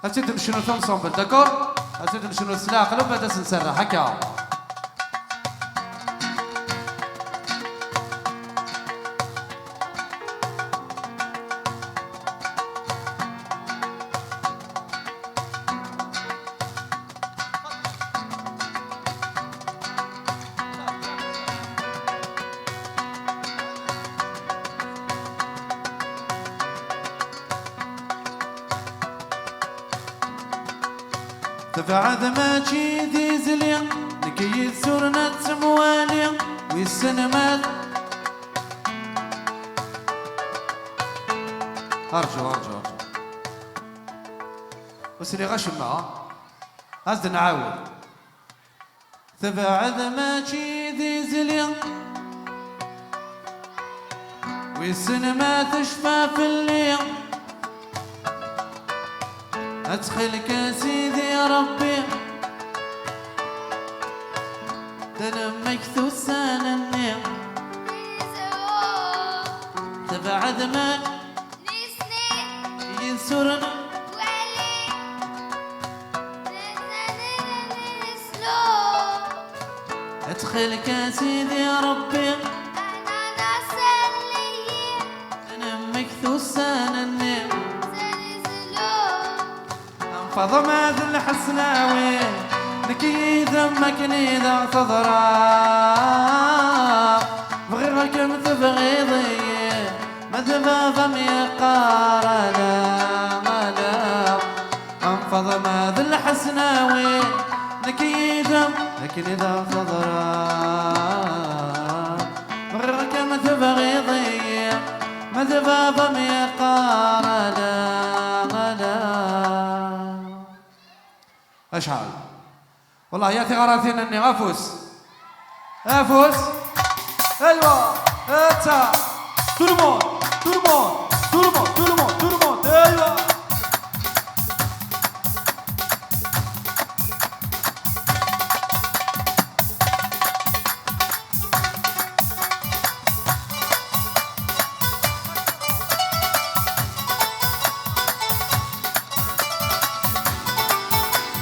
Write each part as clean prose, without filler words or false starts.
أتدم شنو ثمصون بالدكور أتدم شنو سلاق لو بدأ سنسرح هكا تبعد ما تشيدي زليا نكيد سورنا تمواليا والسنمات أرجو وسري غشمة أزد نعاود تبعد ما تشيدي زليا والسنمات تشفى في الليل أدخلك يا سيدي يا ربي تنمك ثوسان النيم تبعد ما ينصرنا أدخلك يا سيدي يا ربي تنمك ثوسان النيم فضمات الحسناوي نكي دمك نيدا تضرب بغيرك متبغيضي ما تبغم يقارنا مالا فضمات الحسناوي نكي دمك نيدا تضرب بغيرك متبغيضي ما تبغم يقارنا أشعل والله يا ثغراتين اني افوز ايوه اتا تورمون ايوه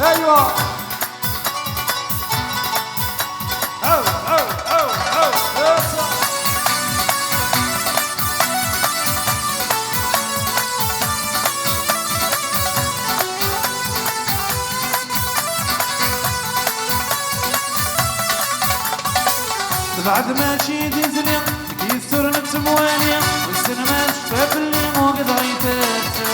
ايوه بعد ما تشيدي زليا يستر نفس مواليا والسلمات شفاف اللي مو قد غيتاتو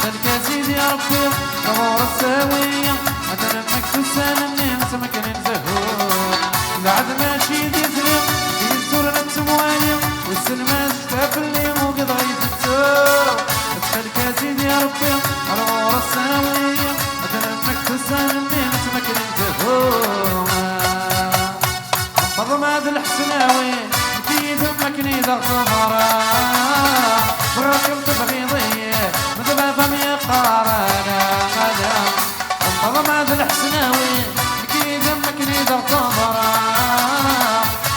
خلك يا سيدي يا ربي نور الساوية مثلا مكتوسان النين سمك ننزهور بعد ما تشيدي زليا يستر نفس مواليا والسلمات شفاف اللي مو قد غيتاتو خلك يا سيدي يا ربي نور الساوية مثلا مكتوسان النين سمك ننزهور فضمات الحسناوي في دمك نيدا غمرا براكم تبغيضية متبافم يقارنا غدا فضمات الحسناوي في دمك نيدا غمرا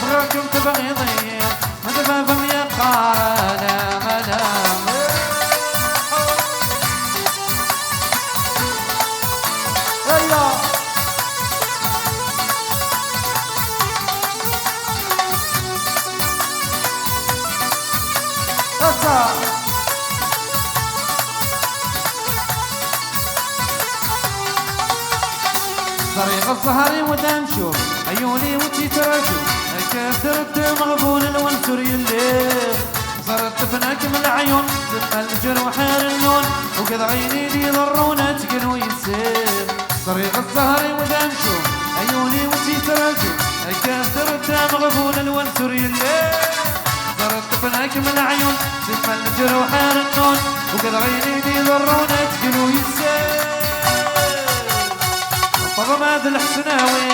براكم تبغيضية متبافم يقارنا غدا طريق الظهري ودام شوف عيوني وتي ترجو كثرت مغبون الونسر الليل صرت تفنك من العيون زم الجروح اللون وكذا عيني لي ضرونا تقن ويسير طريق الظهري ودام شوف عيوني وتي ترجو كثرت مغبون الونسر الليل صرت تفنك من العيون زم الجروح اللون وكذا عيني لي ضرونا تقن ويسير فضمات الحسناوي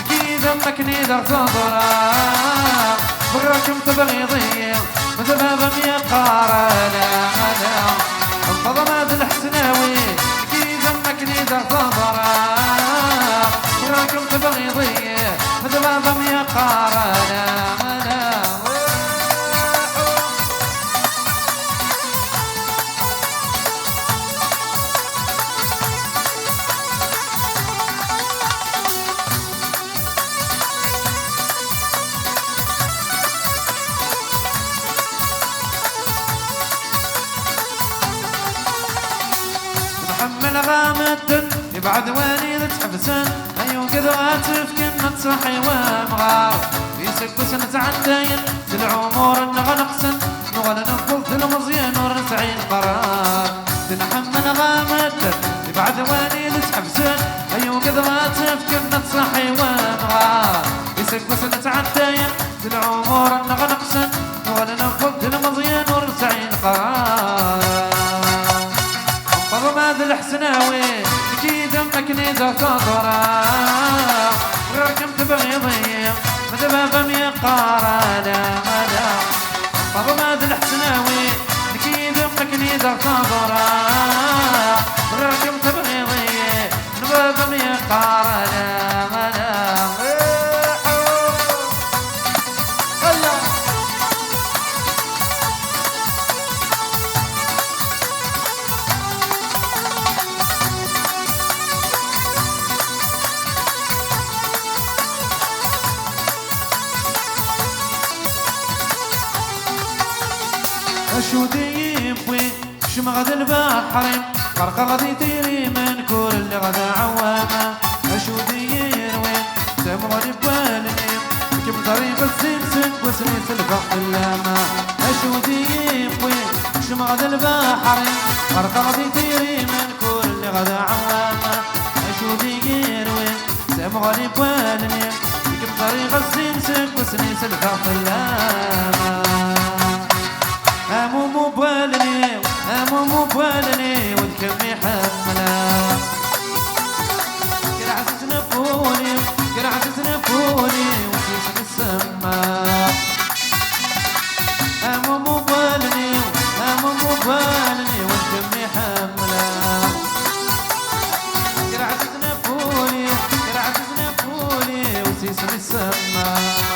كي دمك نيدا تضرا براكم تبغيضية متبابم يقارنا فضمات الحسناوي كي دمك نيدا تضرا براكم تبغيضية متبابم يقارنا نحمل غامد يبعد واني تحبسن أيو كذا تفكن تصحي ومغار في سكوس نتعدين العمر نغنقسن نغنى نفضل المزيان ورسعين قرار نحمل غامد يبعد واني تحبسن أيو كذا تفكن تصحي ومغار في سكوس نتعدين العمر نغنقسن نغنى نفضل المزيان ورسعين قرار هذا الحسناوي كي دمك نيدا تضرا غير كم تبغي ضيع مدبا فمي قارانا هذا هذا الحسناوي كي دمك نيدا تضرا غير كم تبغي ضيع مدبا فمي قارانا هذا شو ديبوي شمغد البحرين غرق غادي تيري من كل اللي غدا عوامة شو ديروين سامو غادي بوالني كم طريق السلسل وسمي سلفق اللامة شو ديبوي شمغد البحرين غرق غادي تيري من كل اللي غدا عوامة شو ديروين سامو غادي بوالني كم طريق السلسل وسمي سلفق اللامة مو بالني والكم يحمله كل عزيز نفوني وسيس السما مو بالني والكم يحمله كل عزيز نفوني وسيس السما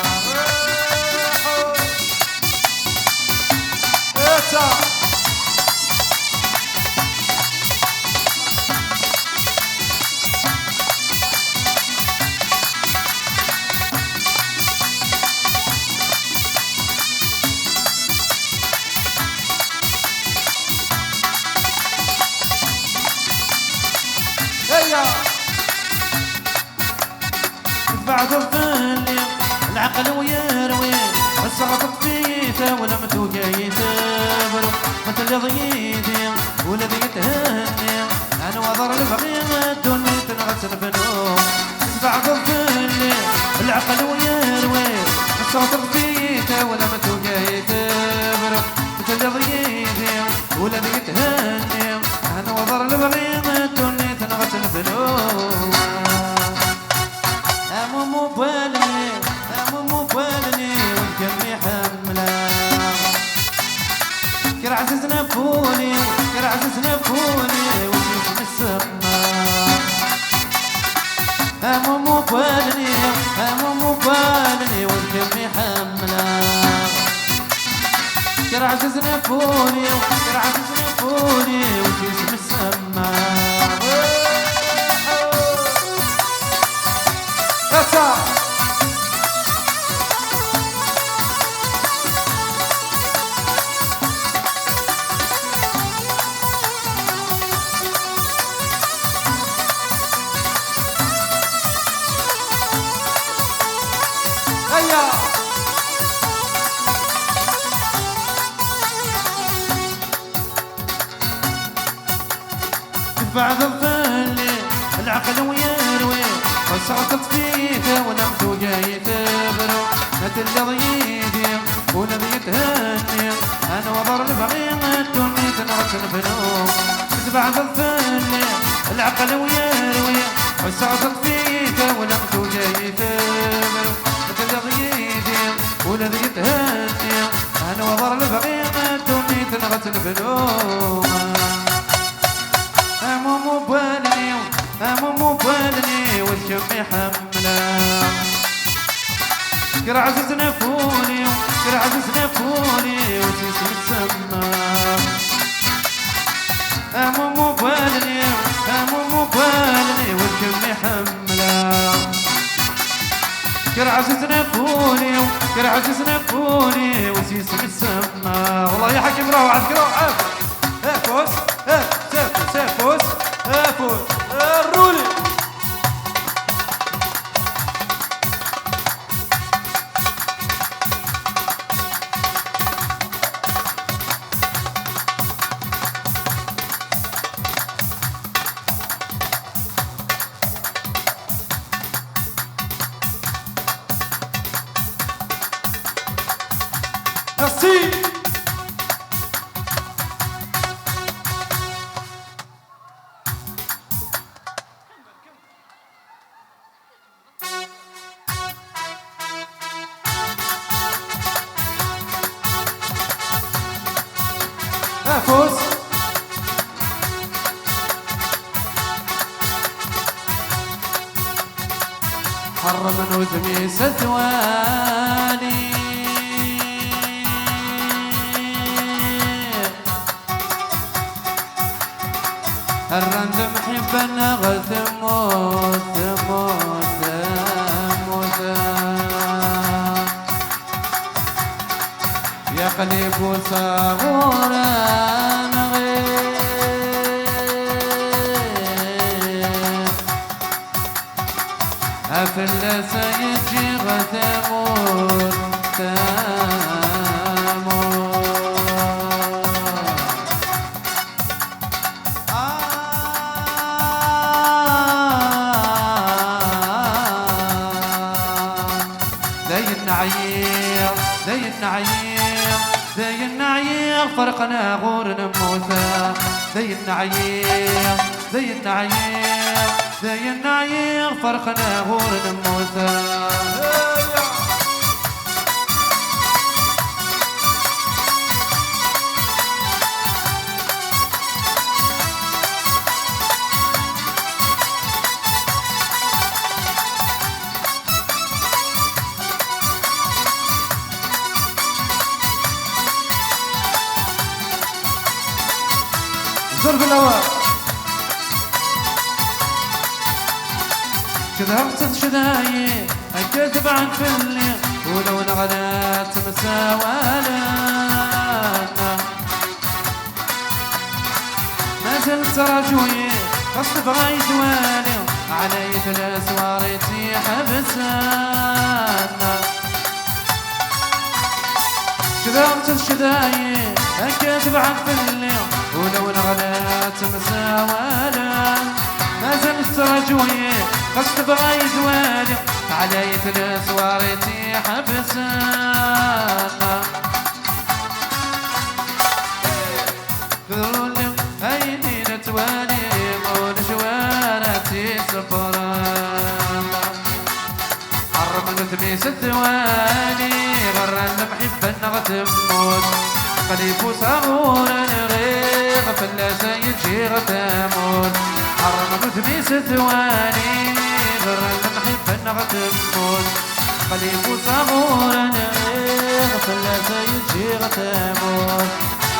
بعد الظل العقل ويروي السقط فيته ولم تجيته مثل ضيدي ولذي يتهني انا وضر البغية الدنيا تنغسل بنوم بعد الظل العقل ويروي السقط فيته ولم تجيته مثل ضيدي ولذي يتهني انا وضر البغية الدنيا تنغسل بنوم مو بالني والكم يحمله كر عزيز نفوني وسيس السما مو بالني والكم يحمله كر عزيز نفوني وسيس السما بعد الظل العقل ويروي وسقطت فيته ولم تجيته برو مثل ضيدي ولم يتهني انا وضر البغية الدنيا تنغسل بنوم بعد الظل العقل ويروي وسقطت فيته ولم تجيته برو مثل ضيدي ولم يتهني انا وضر البغية الدنيا تنغسل بنوم مو بالني والكم يحمله كر عزيز نفوني وسيس السما مو بالني والكم يحمله ميرسي. فوز حرم وذمي ثواني الرند محبا غثموت ثموت ثموت يا قلب صغورا أفل سيجي غثمور ثمور زي النعير زي النعير زي النعير فرقنا غور نموثا زي النعير زي النعير زي النعير فرقنا غور نموثا ضرب الأوان كذا غصت شداي أكذب عن فلي ولو نغلات مساوانا ما زلت رجوي قصد بغايت والي علي ثلاث واريتي حبسانا كذا غصت شداي أكذب عن فلي ولو نغلات مساوانا ما زلت رجوي قصد بغايت والي علي ثلاث واريتي حبسانا قولي هيني نتوالي قول شوارتي سفرانا حرم التميس الثواني غرا المحبة نغتموت قليب صغورا غير فلا سيجي غتموت حرم التميس الثواني غرا المحبة نغتموت قليب صغورا غير فلا سيجي غتموت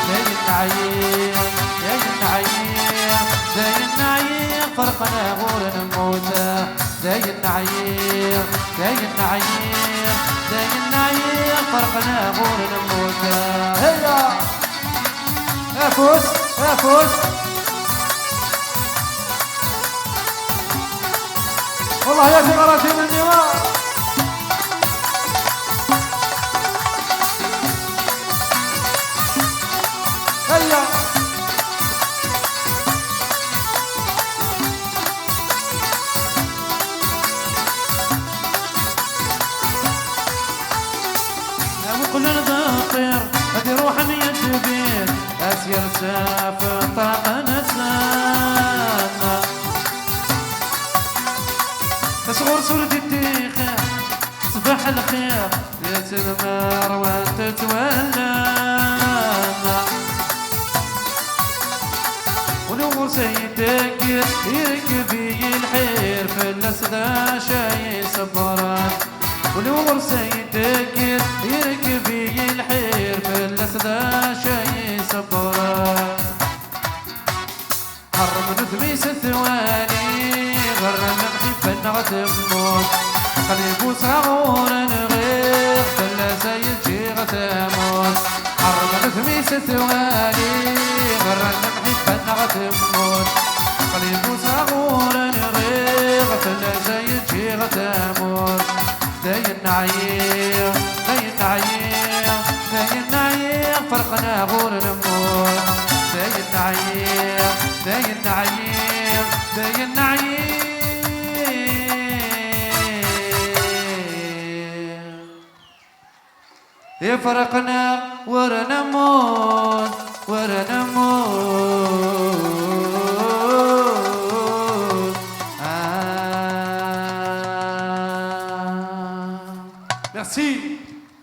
زي النعير زي النعير زي النعير فرقنا غور نموتا زي النعير زي النعير زي النعير فرقنا غور نموتا هيا افوز افوز والله يا ثمرتي من النوار هيا وكل نضطر هذه روح من الجبير اسير سافر طاق نسانا تصغر صورة الديخة صباح الخير يا سلمار وانت تولانا ونور سيدك يركبي الحير في الأسدى شاي صبران ونور سيدك يركبي الحير في الأسدى شاي صبران حرم نثميس الثواني غرا المحبة نغتموت قليب صغورا غير فلا سيجي غتموت حرم نثميس الثواني غرا المحبة نغتموت قليب صغورا غير فلا سيجي غتموت زي النعير زي النعير زي النعير فرقنا غور نموت زي النعير زي النعير زي النعير يفرقنا ورا نموت ورا نموت ميرسي.